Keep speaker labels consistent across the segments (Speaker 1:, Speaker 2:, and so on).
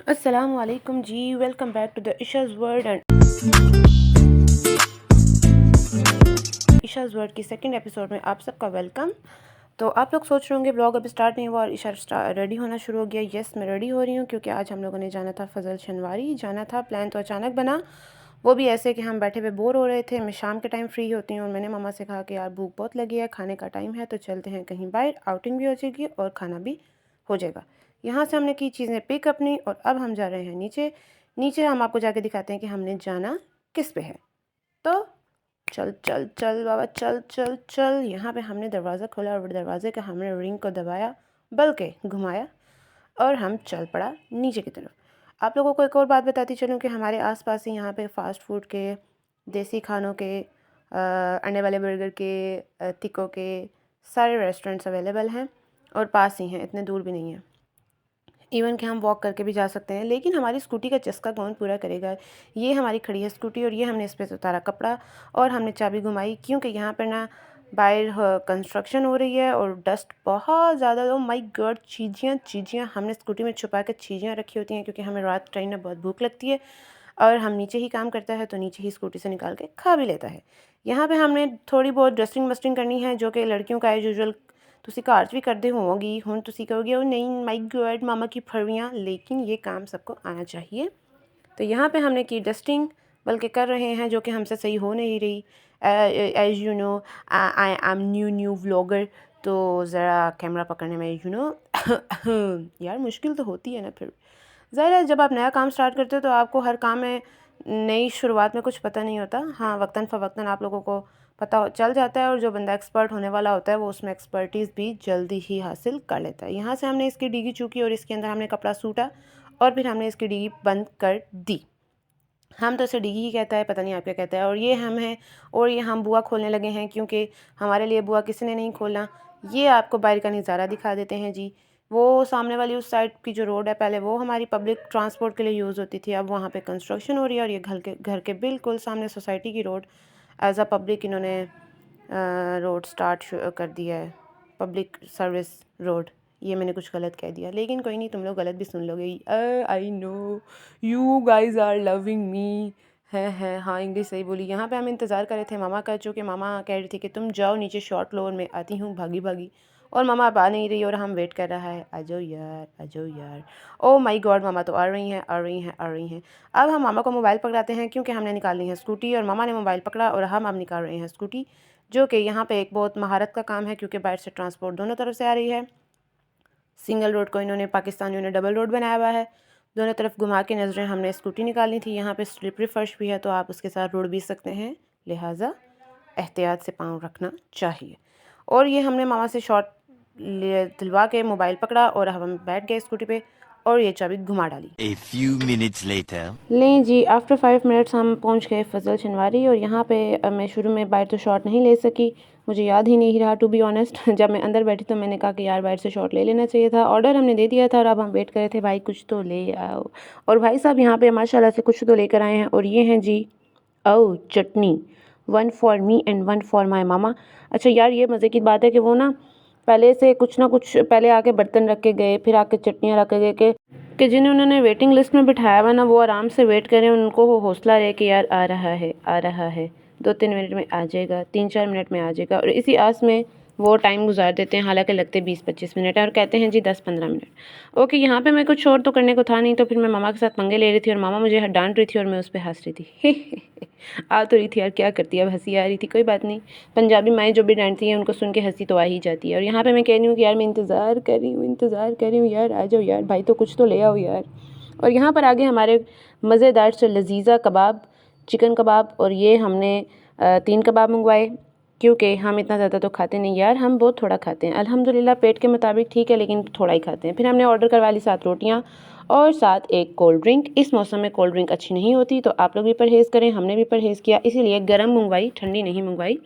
Speaker 1: अस्सलाम वालेकुम जी, welcome back to the Isha's world and Isha's world की सेकंड एपिसोड में आप सबका वेलकम। तो आप लोग सोच रहे होंगे ब्लॉग अभी स्टार्ट नहीं हुआ और इशा रेडी होना शुरू हो गया। यस, मैं रेडी हो रही हूँ क्योंकि आज हम लोगों ने जाना था फजल शनवारी जाना था। प्लान तो अचानक बना, वो भी ऐसे कि हम बैठे हुए बोर हो रहे थे। मैं शाम के टाइम फ्री होती हूँ और मैंने मामा से कहा कि यार भूख बहुत लगी है, खाने का टाइम है, तो चलते हैं कहीं बाहर, आउटिंग भी हो जाएगी और खाना भी हो जाएगा। यहाँ से हमने की चीज़ें पिक अपनी और अब हम जा रहे हैं नीचे। नीचे हम आपको जाके दिखाते हैं कि हमने जाना किस पे है। तो चल चल चल बाबा, चल चल चल। यहाँ पे हमने दरवाज़ा खोला और दरवाजे का हमने रिंग को दबाया, बल्कि घुमाया और हम चल पड़ा नीचे की तरफ। आप लोगों को एक और बात बताती चलूँ कि हमारे आसपास ही यहाँ पे फ़ास्ट फूड के, देसी खानों के, अंडे वाले बर्गर के, टिक्कों के सारे रेस्टोरेंट्स अवेलेबल हैं और पास ही हैं, इतने दूर भी नहीं है। इवन कि हम वॉक करके भी जा सकते हैं, लेकिन हमारी स्कूटी का चस्का कौन पूरा करेगा। ये हमारी खड़ी है स्कूटी और ये हमने इस पर उतारा कपड़ा और हमने चाबी घुमाई, क्योंकि यहाँ पर ना बाहर कंस्ट्रक्शन हो रही है और डस्ट बहुत ज़्यादा। ओ माय गॉड, चीज़ियाँ हमने स्कूटी में छुपा कर चीज़ियाँ रखी होती हैं, क्योंकि हमें रात ट्रेन में बहुत भूख लगती है और हम नीचे ही काम करता है तो नीचे ही स्कूटी से निकाल के खा भी लेता है। यहाँ पे हमने थोड़ी बहुत डस्टिंग वस्टिंग करनी है, जो कि लड़कियों का एज यूजुअल तुसी घर भी करते होवोगी। हुण तुसी कहोगे ओ नहीं माय गॉड मामा की फड़ियाँ, लेकिन ये काम सबको आना चाहिए। तो यहाँ पे हमने की डस्टिंग, बल्कि कर रहे हैं, जो कि हमसे सही हो नहीं रही। As you know I am new vlogger, तो ज़रा कैमरा पकड़ने में यार मुश्किल तो होती है ना। फिर ज़ाहिर है जब आप नया काम स्टार्ट करते हो तो आपको हर काम में नई शुरुआत में कुछ पता नहीं होता। हाँ, वक्तन फ़वक्तन आप लोगों को पता चल जाता है और जो बंदा एक्सपर्ट होने वाला होता है वो उसमें एक्सपर्टीज़ भी जल्दी ही हासिल कर लेता है। यहाँ से हमने इसकी डिगी चूकी और इसके अंदर हमने कपड़ा सूटा और फिर हमने इसकी डिगी बंद कर दी। हम तो इसे डिगी ही कहता है, पता नहीं आप क्या कहता है। और ये हम हैं और ये हम बुआ खोलने लगे हैं, क्योंकि हमारे लिए बुआ किसी ने नहीं खोलना। ये आपको बाहर का नज़ारा दिखा देते हैं जी। वो सामने वाली उस साइड की जो रोड है, पहले वो हमारी पब्लिक ट्रांसपोर्ट के लिए यूज़ होती थी, अब वहाँ पे कंस्ट्रक्शन हो रही है और ये घर के बिल्कुल सामने सोसाइटी की रोड एज अ पब्लिक इन्होंने रोड स्टार्ट कर दिया है, पब्लिक सर्विस रोड। ये मैंने कुछ गलत कह दिया, लेकिन कोई नहीं, तुम लोग गलत भी सुन लोगे। I know you guys are loving me. है हाँ, इंग्लिश सही बोली। यहाँ पे हम इंतज़ार कर रहे थे मामा का, चूँकि मामा कह रही थी कि तुम जाओ नीचे शॉर्ट लो और मैं आती हूँ भागी भागी, और मामा अब आ नहीं रही और हम वेट कर रहा है। आ जाओ यार, आ जाओ यार। ओ माय गॉड, मामा तो आ रही हैं, आ रही हैं, आ रही हैं। अब हम मामा को मोबाइल पकड़ाते हैं, क्योंकि हमने निकालनी है स्कूटी और मामा ने मोबाइल पकड़ा और हम अब निकाल रहे हैं स्कूटी, जो कि यहाँ पे एक बहुत महारत का काम है, क्योंकि बाहर से ट्रांसपोर्ट दोनों तरफ से आ रही है। सिंगल रोड को इन्होंने, पाकिस्तानियों ने डबल रोड बनाया हुआ है। दोनों तरफ घुमा के नज़रें हमने स्कूटी निकालनी थी। यहाँ पे स्लिपरी फर्श भी है, तो आप उसके साथ रोड भी सकते हैं, लिहाजा एहतियात से पाँव रखना चाहिए। और ये हमने मामा से शॉर्ट दिलवा के मोबाइल पकड़ा और हम बैठ गए स्कूटी पे और ये चाबी घुमा डाली।
Speaker 2: A few minutes later.
Speaker 1: लें जी, आफ्टर 5 मिनट्स हम पहुंच गए फजल शनवारी और यहाँ पे मैं शुरू में बाहर तो शॉट नहीं ले सकी, मुझे याद ही नहीं रहा टू बी ऑनेस्ट। जब मैं अंदर बैठी तो मैंने कहा कि यार बाहर से शॉट ले लेना चाहिए था। ऑर्डर हमने दे दिया था और अब हम वेट कर रहे थे, भाई कुछ तो ले आओ। और भाई साहब यहाँ पे माशाल्लाह से कुछ तो लेकर आए हैं और ये हैं जी, ओ chutney, 1 for me and 1 for my mama. अच्छा यार, ये मज़े की बात है कि वो ना पहले से कुछ ना कुछ पहले आके बर्तन रख के गए, फिर आके चटनियाँ रख के गए कि जिन्हें उन्होंने वेटिंग लिस्ट में बिठाया हुआ ना, वो आराम से वेट करें, उनको वो हौसला रहे कि यार आ रहा है, आ रहा है, 2-3 मिनट में आ जाएगा, 3-4 मिनट में आ जाएगा। और इसी आस में वो टाइम गुजार देते हैं, हालांकि लगते 20-25 मिनट है और कहते हैं जी 10-15 मिनट। ओके, यहाँ पे मैं कुछ और तो करने को था नहीं, तो फिर मैं मामा के साथ पंगे ले रही थी और मामा मुझे डांट रही थी और मैं उस पर हंस रही थी। आ तो रही थी यार, क्या करती है, अब हंसी आ रही थी, कोई बात नहीं। पंजाबी माएँ जो भी डांटती हैं उनको सुन के हंसी तो आ ही जाती है। और यहाँ पे मैं कह रही हूँ कि यार मैं इंतज़ार कर रही हूँ यार, आ जाओ यार, भाई तो कुछ तो ले आओ यार। और यहाँ पर आगे हमारे मज़ेदार से लजीज़ा कबाब, चिकन कबाब, और ये हमने 3 कबाब मंगवाए, क्योंकि हम इतना ज़्यादा तो खाते नहीं यार, हम बहुत थोड़ा खाते हैं अल्हम्दुलिल्लाह, पेट के मुताबिक ठीक है, लेकिन थोड़ा ही खाते हैं। फिर हमने ऑर्डर करवा ली 7 रोटियाँ और साथ एक कोल्ड ड्रिंक। इस मौसम में कोल्ड ड्रिंक अच्छी नहीं होती, तो आप लोग भी परहेज़ करें, हमने भी परहेज़ किया, इसीलिए गर्म मंगवाई, ठंडी नहीं मंगवाई।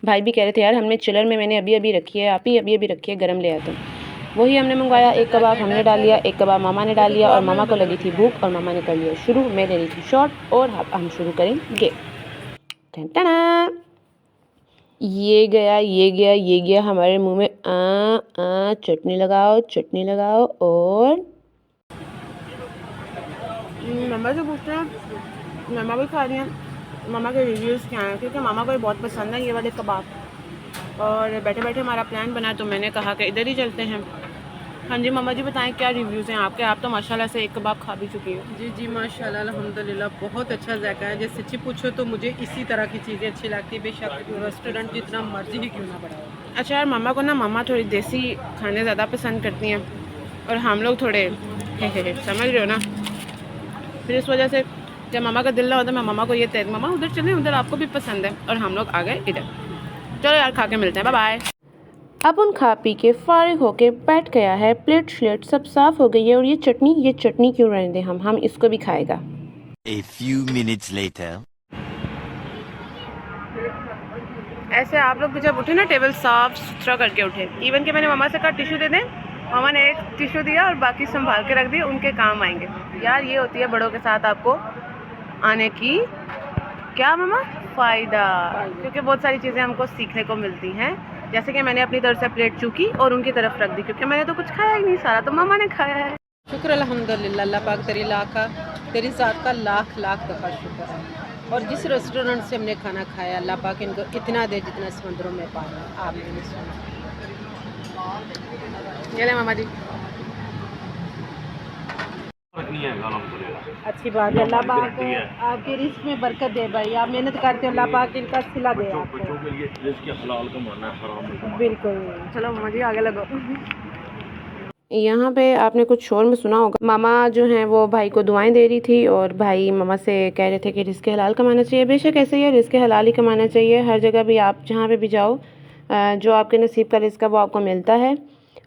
Speaker 1: भाई भी कह रहे थे यार हमने चिलर में मैंने अभी अभी रखी है, आप ही अभी अभी रखी है, गर्म ले आते हैं। वही हमने मंगवाया। एक कबाब हमने डाल लिया, एक कबाब मामा ने डाल लिया, और मामा को लगी थी भूख और मामा ने कर लिया शुरू, मैं ले रही थी शॉर्ट और हम शुरू करेंगे। टन ये गया, ये गया, ये गया हमारे मुंह में। चटनी लगाओ, चटनी लगाओ। और मम्मा से पूछते हैं, मम्मा भी खा रही हैं, मम्मा के रिव्यूज़ क्या हैं, क्योंकि मम्मा को ये बहुत पसंद है ये वाले कबाब। और बैठे बैठे हमारा प्लान बना तो मैंने कहा कि इधर ही चलते हैं। हाँ जी मम्मा जी बताएं क्या रिव्यूज़ हैं आपके? आप तो माशाल्लाह से एक कबाब खा भी चुकी हैं।
Speaker 3: जी जी माशाल्लाह अल्हम्दुलिल्लाह बहुत अच्छा जायका है। जैसे सच्ची पूछो तो मुझे इसी तरह की चीज़ें अच्छी लगती है, बेशक रेस्टोरेंट जितना मर्जी ही क्यों ना बड़ा हो।
Speaker 1: अच्छा यार मम्मा को ना मम्मा थोड़ी देसी खाने ज़्यादा पसंद करती हैं और हम लोग थोड़े समझ रहे हो ना, फिर इस वजह से जब मम्मा का दिल ना होता मैं मम्मा को ये तय मम्मा उधर चलें, उधर आपको भी पसंद है, और हम लोग आ गए इधर। चलो यार खा के मिलते हैं, बाय बाय। अब उन खा पी के फारिग होके बैठ गया है, प्लेट श्लेट सब साफ़ हो गई है, और ये चटनी क्यों रहने दें, हम इसको भी खाएगा।
Speaker 2: A few minutes later.
Speaker 1: ऐसे आप लोग भी जब उठे ना टेबल साफ़ सुथरा करके उठे। इवन कि मैंने मम्मा से कहा टिशू दे दें, मम्मा ने एक टिशू दिया और बाकी संभाल के रख दिए, उनके काम आएंगे। यार ये होती है बड़ों के साथ आपको आने की क्या मम्मा फ़ायदा, क्योंकि बहुत सारी चीज़ें हमको सीखने को मिलती हैं। जैसे कि मैंने अपनी तरफ से प्लेट चूकी और उनकी तरफ रख दी, क्योंकि मैंने तो कुछ खाया ही नहीं, सारा तो मम्मा ने खाया है।
Speaker 3: शुक्र अल्हम्दुलिल्लाह अल्लाह पाक तेरी ज़ात का लाख लाख दफ़ा शुक्र है। और जिस रेस्टोरेंट से हमने खाना खाया अल्लाह पाक इनको इतना दे जितना समंदरों में पानी। आपने नहीं सुना।
Speaker 1: ये ले मामा जी।
Speaker 3: अच्छी बात है, अल्लाह पाक आपके रिस्क में बरकत दे भाई। आप मेहनत करते हो, अल्लाह पाक इनका सिला दे आपको। बिल्कुल।
Speaker 1: चलो मामा जी आगे लगो। यहाँ पे आपने कुछ शोर में सुना होगा, मामा जो हैं वो भाई को दुआएं दे रही थी, और भाई मामा से कह रहे थे कि रिज़्क़ हलाल कमाना चाहिए। बेशक ऐसे ही है, रिज़्क़ हलाल ही कमाना चाहिए। हर जगह भी आप जहाँ पे भी जाओ, जो आपके नसीब का रिज़्क़ है वो आपको मिलता है,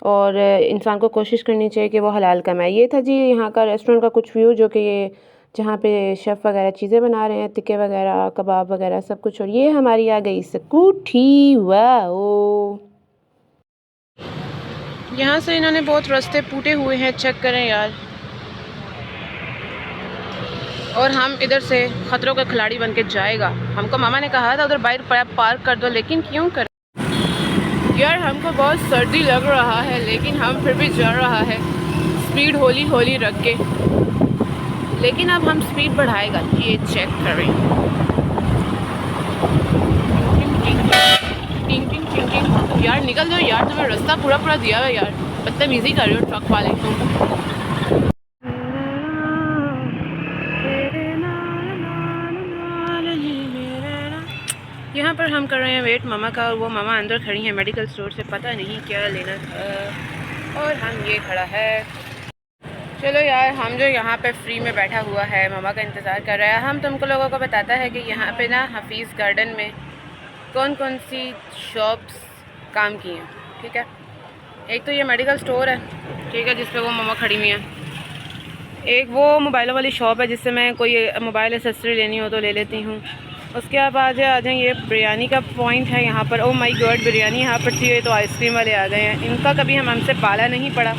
Speaker 1: और इंसान को कोशिश करनी चाहिए कि वो हलाल कमाए। ये था जी यहाँ का रेस्टोरेंट का कुछ व्यू, जो कि ये जहाँ पे शेफ़ वगैरह चीज़ें बना रहे हैं, टिक्के वगैरह कबाब वगैरह सब कुछ। और ये हमारी आ गई स्कूटी। वाओ, यहाँ से इन्होंने बहुत रास्ते पूटे हुए हैं, चेक करें यार। और हम इधर से खतरों का खिलाड़ी बन के जाएगा। हमको मामा ने कहा था उधर बाइक पार्क कर दो, लेकिन क्यों कर यार, हमको बहुत सर्दी लग रहा है, लेकिन हम फिर भी जा रहा है स्पीड होली होली रख के। लेकिन अब हम स्पीड बढ़ाएगा, ये चेक करें। टिंग टिंग टिंग टिंग। यार निकल जाओ यार, तुम्हें रास्ता पूरा पूरा दिया है यार, बदतमीजी कर रहे हो ट्रक वाले तुम। यहाँ पर हम कर रहे हैं वेट मामा का, और वो मामा अंदर खड़ी हैं मेडिकल स्टोर से, पता नहीं क्या लेना था, और हम ये खड़ा है। चलो यार, हम जो यहाँ पे फ्री में बैठा हुआ है मामा का इंतज़ार कर रहा है, हम तुमको लोगों को बताता है कि यहाँ पे ना हफीज़ गार्डन में कौन कौन सी शॉप्स काम की हैं। ठीक है, एक तो ये मेडिकल स्टोर है, ठीक है, जिस पे वो मामा खड़ी हुई हैं। एक वो मोबाइलों वाली शॉप है, जिससे मैं कोई मोबाइल एसेसरी लेनी हो तो ले लेती हूँ। उसके बाद आ जाए ये बिरयानी का पॉइंट है यहाँ पर। ओ माय गॉड, बिरयानी यहाँ पर थी तो आइसक्रीम वाले आ गए हैं, इनका कभी हमसे पाला नहीं पड़ा।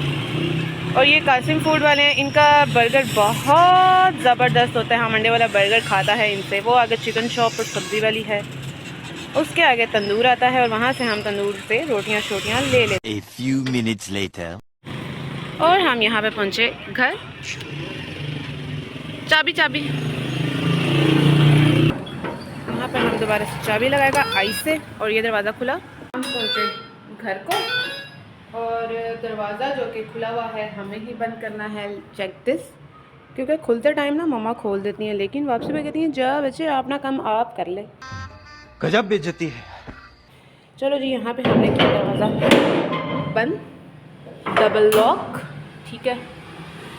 Speaker 1: और ये कासिम फूड वाले हैं, इनका बर्गर बहुत ज़बरदस्त होता है, हम अंडे वाला बर्गर खाता है इनसे। वो आगे चिकन शॉप और सब्ज़ी वाली है, उसके आगे तंदूर आता है, और वहाँ से हम तंदूर से रोटियाँ शोटियाँ ले लेते।
Speaker 2: A few minutes later.
Speaker 1: और हम यहाँ पे पहुँचे घर। चाबी चाबी, यहाँ पर हम दोबारा से चाबी लगाएगा आई से, और ये दरवाज़ा खुला। हम पहुँचे घर को, और दरवाज़ा जो कि खुला हुआ है हमें ही बंद करना है। चेक दिस, क्योंकि खुलते टाइम ना मम्मा खोल देती हैं, लेकिन वापसी में कहती हैं जा बच्चे अपना काम आप कर ले।
Speaker 2: गजब बेइज्जती है।
Speaker 1: चलो जी, यहाँ पे हमने किया दरवाज़ा बंद, डबल लॉक, ठीक है।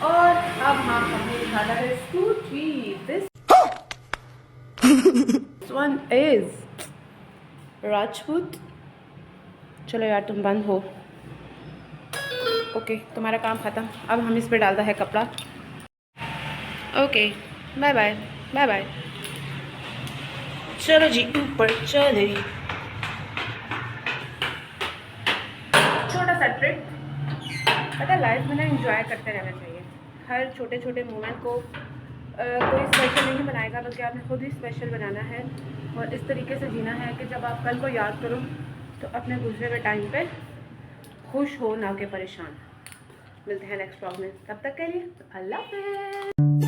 Speaker 1: और अब हम अपनी उठाना है scooty. This one is Rajput. चलो यार तुम बंद हो, ओके तुम्हारा काम ख़त्म। अब हम इस पे डालता है कपड़ा। Okay bye bye bye bye. चलो जी ऊपर चले। छोटा सा ट्रिप, पता लाइफ में ना एंजॉय करते रहना चाहिए। हर छोटे छोटे मोमेंट को कोई स्पेशल नहीं बनाएगा, बल्कि आपने खुद ही स्पेशल बनाना है, और इस तरीके से जीना है कि जब आप कल को याद करो तो अपने गुजरे हुए टाइम पे खुश हो, ना कि परेशान। मिलते हैं नेक्स्ट व्लॉग में, तब तक के लिए अल्लाह हाफ़िज़।